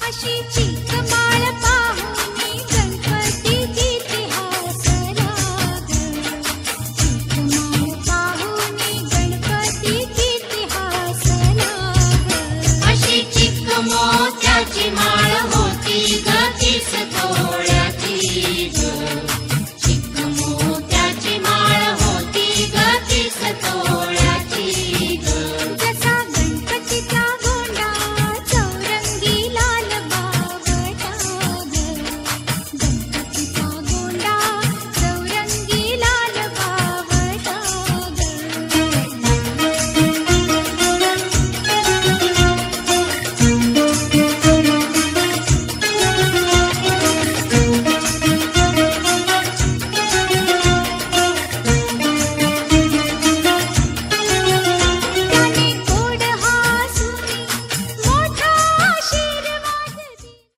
अशी चिक माळ पाहुनी गणपती किती हसला ग. चिक माळ पाहुनी गणपती किती हसला ग. अशी चिक मोत्याची माळ होती ग तीच तोळ.